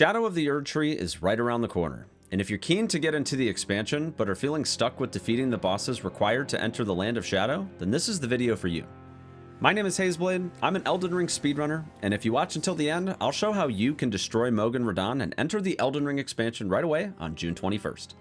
Shadow of the Erdtree is right around the corner, and if you're keen to get into the expansion but are feeling stuck with defeating the bosses required to enter the Land of Shadow, then this is the video for you. My name is Hazeblade, I'm an Elden Ring speedrunner, and if you watch until the end, I'll show how you can destroy Mohg and Radahn and enter the Elden Ring expansion right away on June 21st.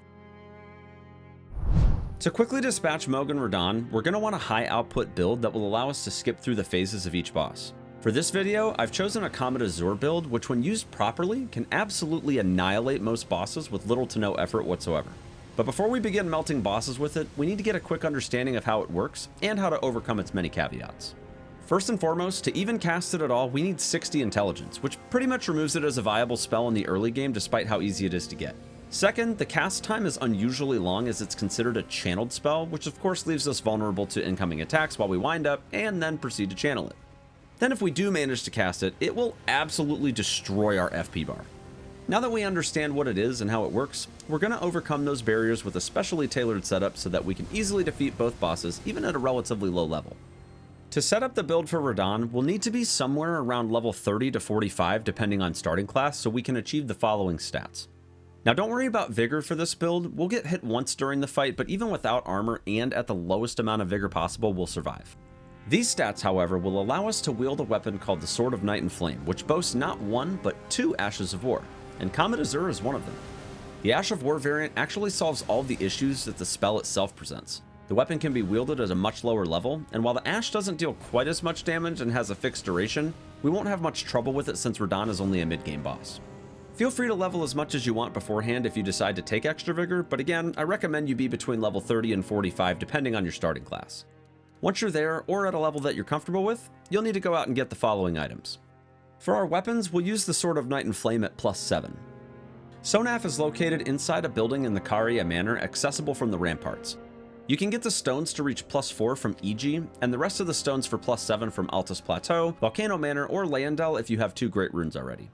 To quickly dispatch Mohg and Radahn, we're going to want a high output build that will allow us to skip through the phases of each boss. For this video, I've chosen a Comet Azure build, which when used properly, can absolutely annihilate most bosses with little to no effort whatsoever. But before we begin melting bosses with it, we need to get a quick understanding of how it works, and how to overcome its many caveats. First and foremost, to even cast it at all, we need 60 intelligence, which pretty much removes it as a viable spell in the early game despite how easy it is to get. Second, the cast time is unusually long as it's considered a channeled spell, which of course leaves us vulnerable to incoming attacks while we wind up and then proceed to channel it. Then if we do manage to cast it, it will absolutely destroy our FP bar. Now that we understand what it is and how it works, we're going to overcome those barriers with a specially tailored setup so that we can easily defeat both bosses even at a relatively low level. To set up the build for Radahn, we'll need to be somewhere around level 30 to 45 depending on starting class so we can achieve the following stats. Now don't worry about vigor for this build, we'll get hit once during the fight, but even without armor and at the lowest amount of vigor possible, we'll survive. These stats, however, will allow us to wield a weapon called the Sword of Night and Flame, which boasts not one, but two Ashes of War, and Comet Azure is one of them. The Ash of War variant actually solves all the issues that the spell itself presents. The weapon can be wielded at a much lower level, and while the Ash doesn't deal quite as much damage and has a fixed duration, we won't have much trouble with it since Radahn is only a mid-game boss. Feel free to level as much as you want beforehand if you decide to take extra vigor, but again, I recommend you be between level 30 and 45 depending on your starting class. Once you're there, or at a level that you're comfortable with, you'll need to go out and get the following items. For our weapons, we'll use the Sword of Night and Flame at +7. Sonaf is located inside a building in the Caria Manor accessible from the ramparts. You can get the stones to reach +4 from EG, and the rest of the stones for +7 from Altus Plateau, Volcano Manor, or Leandel if you have 2 great runes already.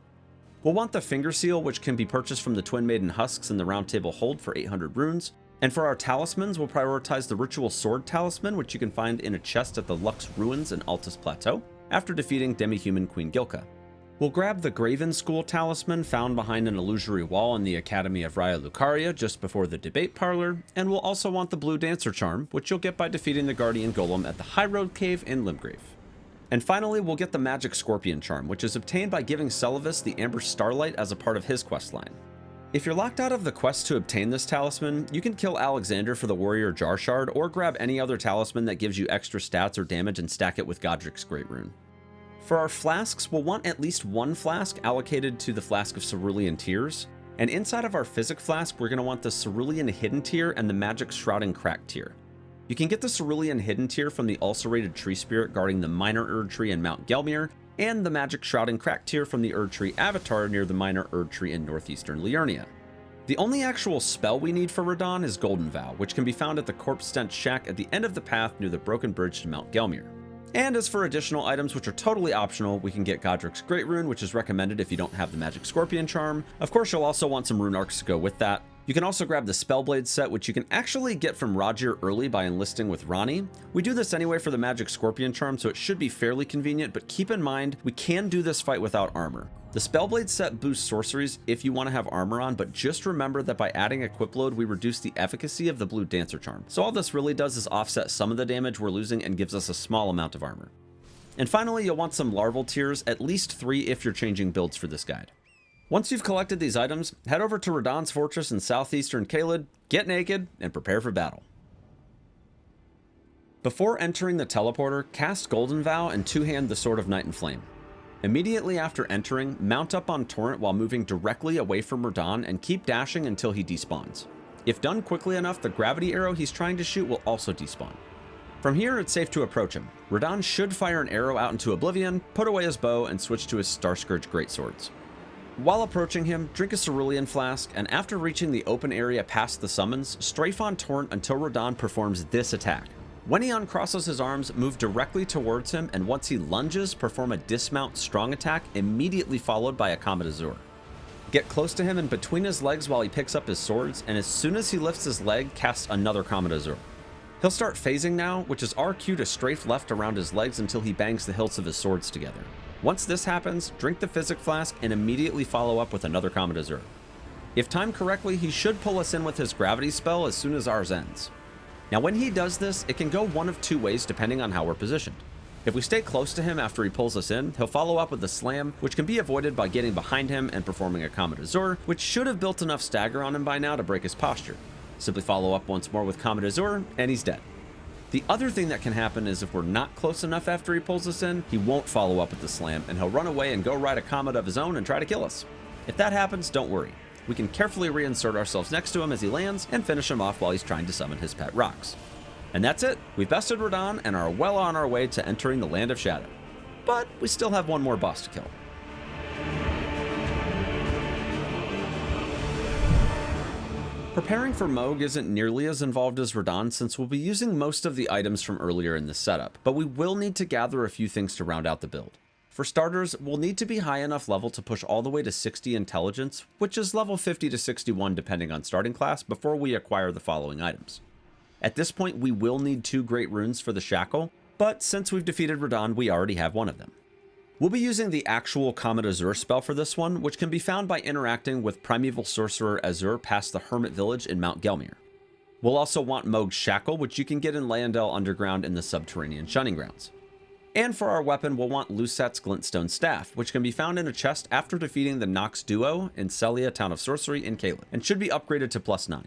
We'll want the Finger Seal, which can be purchased from the Twin Maiden Husks in the Round Table Hold for 800 runes. And for our talismans, we'll prioritize the Ritual Sword Talisman, which you can find in a chest at the Lux Ruins in Altus Plateau, after defeating Demi-Human Queen Gilka. We'll grab the Graven School Talisman found behind an illusory wall in the Academy of Raya Lucaria just before the Debate Parlor, and we'll also want the Blue Dancer Charm, which you'll get by defeating the Guardian Golem at the High Road Cave in Limgrave. And finally, we'll get the Magic Scorpion Charm, which is obtained by giving Celavis the Amber Starlight as a part of his questline. If you're locked out of the quest to obtain this talisman, you can kill Alexander for the Warrior Jar Shard, or grab any other talisman that gives you extra stats or damage and stack it with Godric's Great Rune. For our flasks, we'll want at least one flask allocated to the Flask of Cerulean Tears, and inside of our Physic Flask, we're going to want the Cerulean Hidden Tear and the Magic Shrouding Crack Tear. You can get the Cerulean Hidden Tear from the Ulcerated Tree Spirit guarding the Minor Erdtree in Mount Gelmir, and the Magic Shrouding Crack Tear from the Erdtree Avatar near the Minor Erdtree in northeastern Liurnia. The only actual spell we need for Radahn is Golden Vow, which can be found at the Corpse Stench Shack at the end of the path near the Broken Bridge to Mount Gelmir. And as for additional items which are totally optional, we can get Godric's Great Rune, which is recommended if you don't have the Magic Scorpion Charm. Of course, you'll also want some rune arcs to go with that. You can also grab the Spellblade set, which you can actually get from Roger early by enlisting with Ronnie. We do this anyway for the Magic Scorpion Charm, so it should be fairly convenient, but keep in mind, we can do this fight without armor. The Spellblade set boosts sorceries if you want to have armor on, but just remember that by adding equip load, we reduce the efficacy of the Blue Dancer Charm. So all this really does is offset some of the damage we're losing and gives us a small amount of armor. And finally, you'll want some larval tears, at least 3 if you're changing builds for this guide. Once you've collected these items, head over to Radahn's fortress in southeastern Caelid, get naked, and prepare for battle. Before entering the teleporter, cast Golden Vow and two-hand the Sword of Night and Flame. Immediately after entering, mount up on Torrent while moving directly away from Radahn and keep dashing until he despawns. If done quickly enough, the gravity arrow he's trying to shoot will also despawn. From here, it's safe to approach him. Radahn should fire an arrow out into oblivion, put away his bow, and switch to his Starscourge greatswords. While approaching him, drink a Cerulean Flask, and after reaching the open area past the summons, strafe on Torrent until Radahn performs this attack. When he uncrosses his arms, move directly towards him, and once he lunges, perform a Dismount Strong attack, immediately followed by a Comet Azure. Get close to him and between his legs while he picks up his swords, and as soon as he lifts his leg, cast another Comet Azure. He'll start phasing now, which is RQ to strafe left around his legs until he bangs the hilts of his swords together. Once this happens, drink the Physic Flask and immediately follow up with another Comet Azure. If timed correctly, he should pull us in with his gravity spell as soon as ours ends. Now when he does this, it can go one of two ways depending on how we're positioned. If we stay close to him after he pulls us in, he'll follow up with a slam, which can be avoided by getting behind him and performing a Comet Azure, which should have built enough stagger on him by now to break his posture. Simply follow up once more with Comet Azure, and he's dead. The other thing that can happen is if we're not close enough after he pulls us in, he won't follow up with the slam, and he'll run away and go ride a Comet of his own and try to kill us. If that happens, don't worry. We can carefully reinsert ourselves next to him as he lands and finish him off while he's trying to summon his pet rocks. And that's it. We've bested Radahn and are well on our way to entering the Land of Shadow. But we still have one more boss to kill. Preparing for Mohg isn't nearly as involved as Radahn since we'll be using most of the items from earlier in the setup, but we will need to gather a few things to round out the build. For starters, we'll need to be high enough level to push all the way to 60 intelligence, which is level 50 to 61 depending on starting class, before we acquire the following items. At this point, we will need 2 great runes for the shackle, but since we've defeated Radahn, we already have one of them. We'll be using the actual Comet Azure spell for this one, which can be found by interacting with Primeval Sorcerer Azure past the Hermit Village in Mount Gelmir. We'll also want Mohg's Shackle, which you can get in Leyndell Underground in the Subterranean Shunning Grounds. And for our weapon, we'll want Lusat's Glintstone Staff, which can be found in a chest after defeating the Nox Duo in Celia Town of Sorcery in Caelid, and should be upgraded to +9.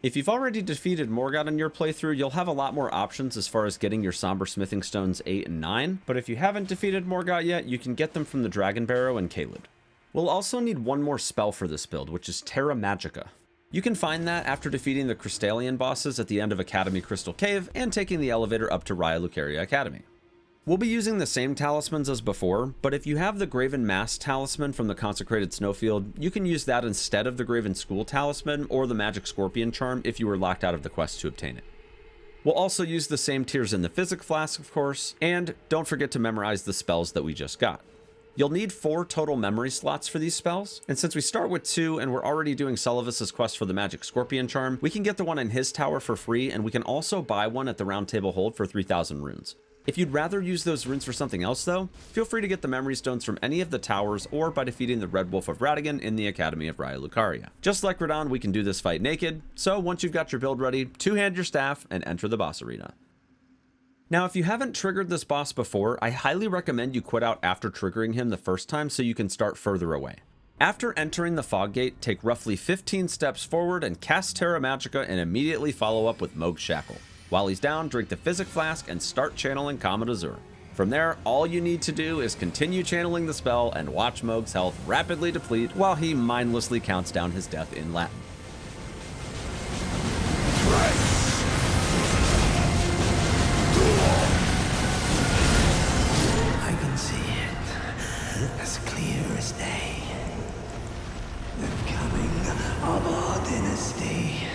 If you've already defeated Morgott in your playthrough, you'll have a lot more options as far as getting your Somber Smithing Stones 8 and 9, but if you haven't defeated Morgott yet, you can get them from the Dragon Barrow in Caelid. We'll also need one more spell for this build, which is Terra Magica. You can find that after defeating the Crystallian bosses at the end of Academy Crystal Cave and taking the elevator up to Raya Lucaria Academy. We'll be using the same talismans as before, but if you have the Graven Mass talisman from the Consecrated Snowfield, you can use that instead of the Graven School talisman or the Magic Scorpion charm if you were locked out of the quest to obtain it. We'll also use the same tiers in the Physic Flask, of course, and don't forget to memorize the spells that we just got. You'll need 4 total memory slots for these spells, and since we start with 2 and we're already doing Sullivan's quest for the Magic Scorpion charm, we can get the one in his tower for free, and we can also buy one at the Round Table Hold for 3,000 runes. If you'd rather use those runes for something else though, feel free to get the memory stones from any of the towers or by defeating the Red Wolf of Radahn in the Academy of Raya Lucaria. Just like Radahn, we can do this fight naked, so once you've got your build ready, 2-hand your staff and enter the boss arena. Now, if you haven't triggered this boss before, I highly recommend you quit out after triggering him the first time so you can start further away. After entering the Fog Gate, take roughly 15 steps forward and cast Terra Magica and immediately follow up with Mohg's Shackle. While he's down, drink the Physic Flask and start channeling Comet Azure. From there, all you need to do is continue channeling the spell and watch Mohg's health rapidly deplete while he mindlessly counts down his death in Latin. I can see it as clear as day. The coming of our dynasty.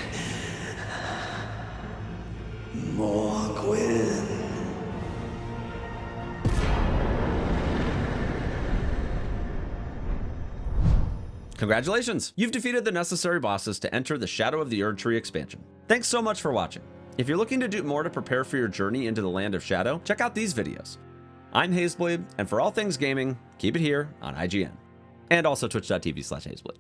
Mohg. Congratulations! You've defeated the necessary bosses to enter the Shadow of the Erdtree expansion. Thanks so much for watching. If you're looking to do more to prepare for your journey into the Land of Shadow, check out these videos. I'm Hazeblade, and for all things gaming, keep it here on IGN. And also twitch.tv/Hazeblade.